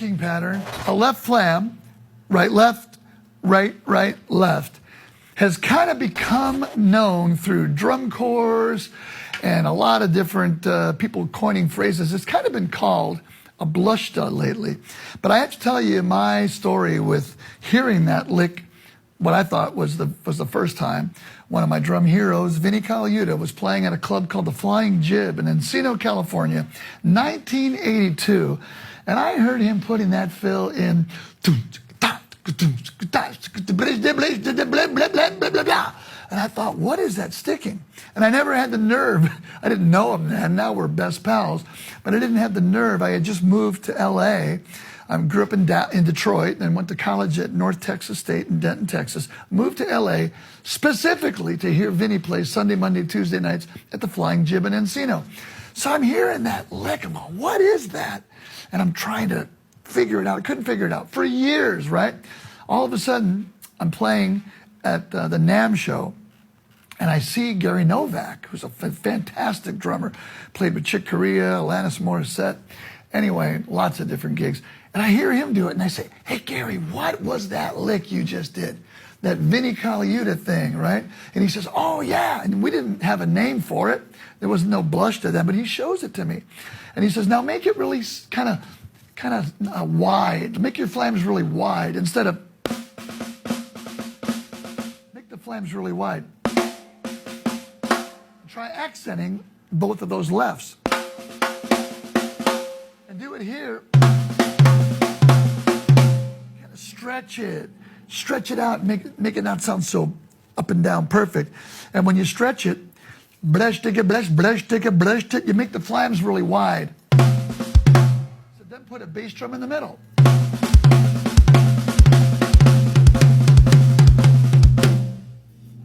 picking pattern, a left flam, right, left, right, right, left, has kind of become known through drum corps and a lot of different people coining phrases. It's kind of been called a blushta lately. But I have to tell you my story with hearing that lick, what I thought was the first time. One of my drum heroes, Vinnie Colaiuta, was playing at a club called the Flying Jib in Encino, California, 1982. And I heard him putting that fill in. And I thought, what is that sticking? And I never had the nerve. I didn't know him then. Now we're best pals. But I didn't have the nerve. I had just moved to L.A. I grew up in Detroit and went to college at North Texas State in Denton, Texas. Moved to L.A. specifically to hear Vinnie play Sunday, Monday, Tuesday nights at the Flying Jib in Encino. So I'm hearing that lick. I'm like, what is that? And I'm trying to figure it out. I couldn't figure it out for years, right? All of a sudden, I'm playing at the NAMM show, and I see Gary Novak, who's a fantastic drummer, played with Chick Corea, Alanis Morissette, anyway, lots of different gigs. And I hear him do it, and I say, hey, Gary, what was that lick you just did? That Vinnie Colaiuta thing, right? And he says, oh, yeah. And we didn't have a name for it. There was no blush to that, but he shows it to me. And he says, now make it really kind of wide. Make your flams really wide instead of... Make the flams really wide. Try accenting both of those lefts. And do it here. Kind of stretch it out, make it not sound so up and down perfect. And when you stretch it, blesh, take it, blesh, take it, blesh, take it, you make the flams really wide. So then put a bass drum in the middle.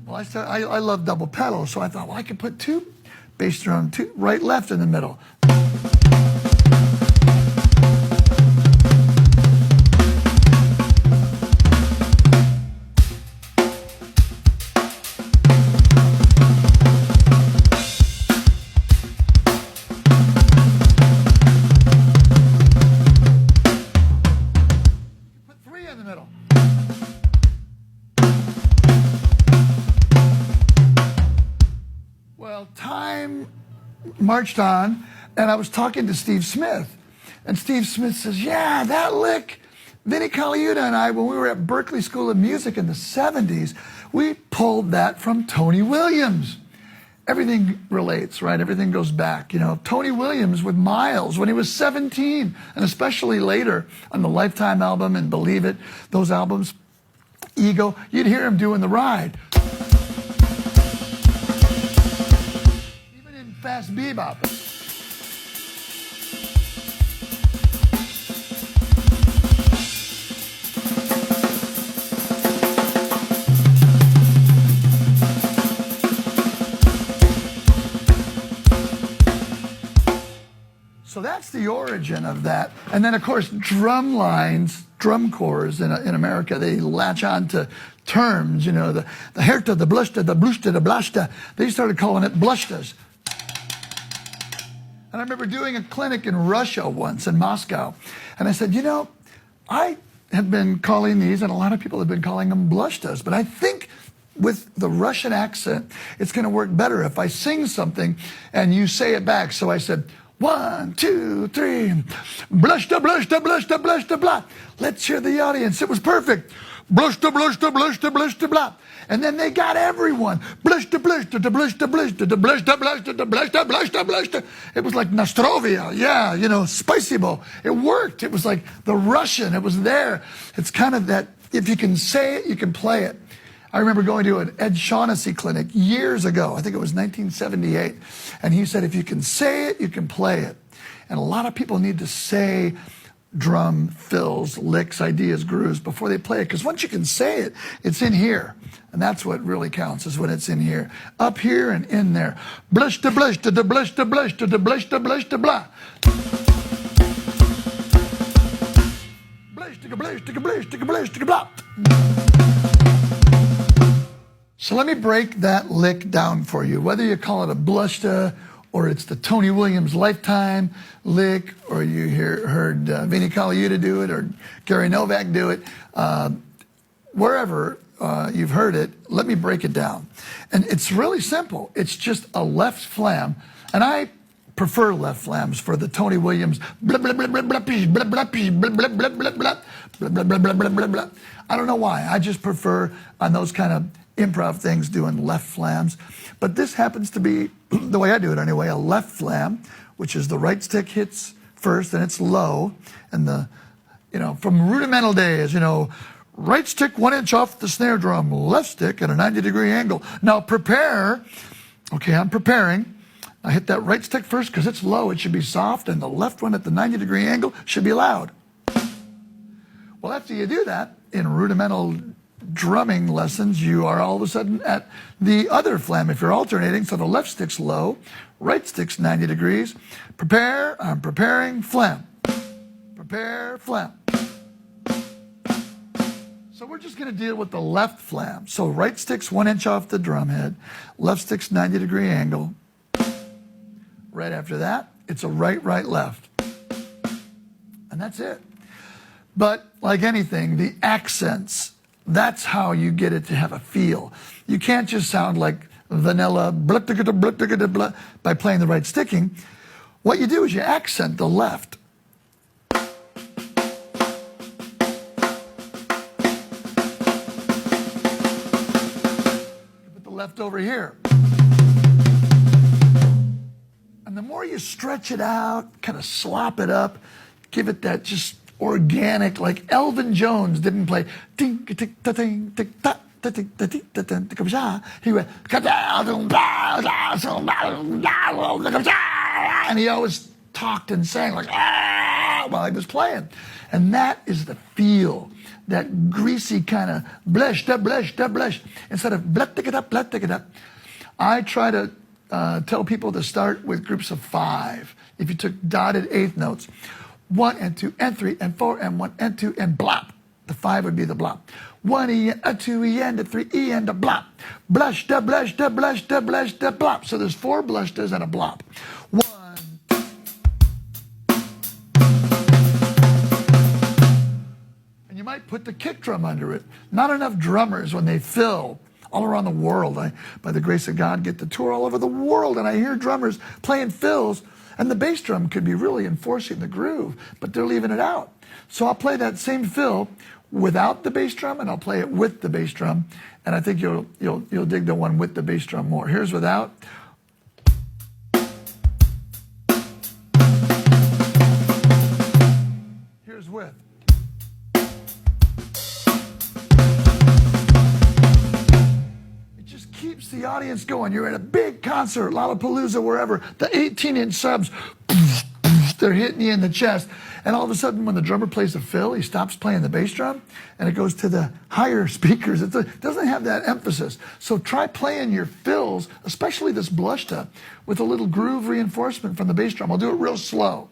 Well, I love double pedals, so I thought, well, I could put two bass drum, two right, left in the middle. Put three in the middle. Well, time marched on, and I was talking to Steve Smith. And Steve Smith says, yeah, that lick, Vinnie Colaiuta and I, when we were at Berklee School of Music in the 70s, we pulled that from Tony Williams. Everything relates, right? Everything goes back. You know, Tony Williams with Miles when he was 17, and especially later on the Lifetime album and Believe It, those albums, Ego, you'd hear him doing the ride. Fast bebop. So that's the origin of that. And then, of course, drum lines, drum corps in America, they latch on to terms, you know, the herta, the blushta, the blushta, the blashta. They started calling it blushtas. And I remember doing a clinic in Russia once, in Moscow. And I said, you know, I have been calling these, and a lot of people have been calling them blushtas, but I think with the Russian accent, it's going to work better if I sing something and you say it back. So I said, 1, 2, 3, blushta, blushta, blushta, blushta, blah. Let's hear the audience. It was perfect. Blushta, blushta, blushta, blushta, blah. And then they got everyone. Blushta, blushta, blushta, blushta, blushta, blushta, blushta, blushta, blushta. It was like Nostrovia. Yeah, you know, spicibo. It worked. It was like the Russian. It was there. It's kind of that, if you can say it, you can play it. I remember going to an Ed Shaughnessy clinic years ago. I think it was 1978. And he said, if you can say it, you can play it. And a lot of people need to say drum fills, licks, ideas, grooves before they play it. Because once you can say it, it's in here. And that's what really counts, is when it's in here. Up here and in there. Blush to blush to the blush to blush to the blush to blush to blah. Blush to blush to blush to blush to blah. So let me break that lick down for you. Whether you call it a blushta or it's the Tony Williams Lifetime lick, or you heard Vinny Colaiuta do it, or Gary Novak do it. Wherever you've heard it, let me break it down. And it's really simple. It's just a left flam, and I prefer left flams for the Tony Williams blah blah blah blah blah blah blah blah blah blah blah blah blah blah blah blah blah blah blah. I don't know why. I just prefer on those kind of improv things doing left flams. But this happens to be the way I do it anyway, a left flam, which is the right stick hits first and it's low, and the, from rudimental days, right stick 1 inch off the snare drum, left stick at a 90-degree angle. Now prepare. Okay, I'm preparing. I hit that right stick first because it's low, it should be soft, and the left one at the 90-degree angle should be loud. Well, after you do that, in rudimental drumming lessons, you are all of a sudden at the other flam if you're alternating, so the left stick's low, right stick's 90 degrees. Prepare, I'm preparing, flam. Prepare, flam. So we're just going to deal with the left flam. So right stick's 1 inch off the drum head, left stick's 90-degree angle. Right after that, it's a right, right, left. And that's it. But like anything, the accents, that's how you get it to have a feel. You can't just sound like vanilla blip, by playing the right sticking. What you do is you accent the left. Put the left over here. And the more you stretch it out, kind of slop it up, give it that just organic, like Elvin Jones didn't play ting tick ta ting tick ta ta tick ta tick ta ting tick ta. He went and he always talked and sang like while he was playing. And that is the feel, that greasy kind of blesh da blesh da blesh instead of blah tick it up blah tick it up. I try to tell people to start with groups of 5. If you took dotted eighth notes, 1 and 2 and 3 and 4 and 1 and 2 and blop. The 5 would be the blop. 1 E and a 2 E and a 3 E and a blop. Blush da blush da blush da blush da blop. So there's 4 blush das and a blop. 1. And you might put the kick drum under it. Not enough drummers when they fill all around the world. I, by the grace of God, get to tour all over the world, and I hear drummers playing fills, and the bass drum could be really enforcing the groove, but they're leaving it out. So I'll play that same fill without the bass drum, and I'll play it with the bass drum, and I think you'll dig the one with the bass drum more. Here's without. Here's with. Keeps the audience going. You're at a big concert, Lollapalooza, wherever, the 18-inch subs, they're hitting you in the chest. And all of a sudden, when the drummer plays a fill, he stops playing the bass drum, and it goes to the higher speakers. It doesn't have that emphasis. So try playing your fills, especially this blushta, with a little groove reinforcement from the bass drum. I'll do it real slow.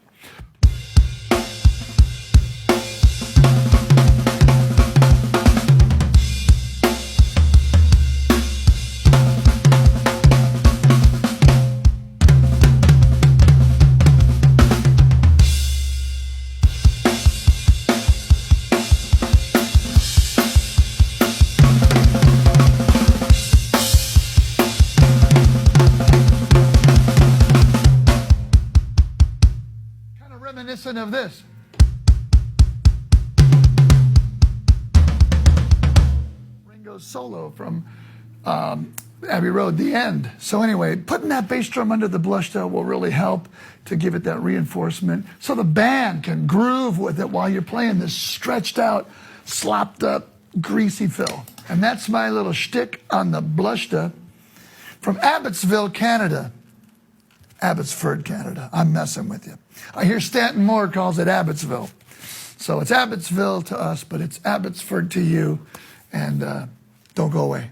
Reminiscent of this. Ringo's solo from Abbey Road, the end. So anyway, putting that bass drum under the blushta will really help to give it that reinforcement so the band can groove with it while you're playing this stretched out, slopped up, greasy fill. And that's my little shtick on the blushta from Abbotsville, Canada. Abbotsford, Canada. I'm messing with you. I hear Stanton Moore calls it Abbotsville. So it's Abbotsville to us, but it's Abbotsford to you. And don't go away.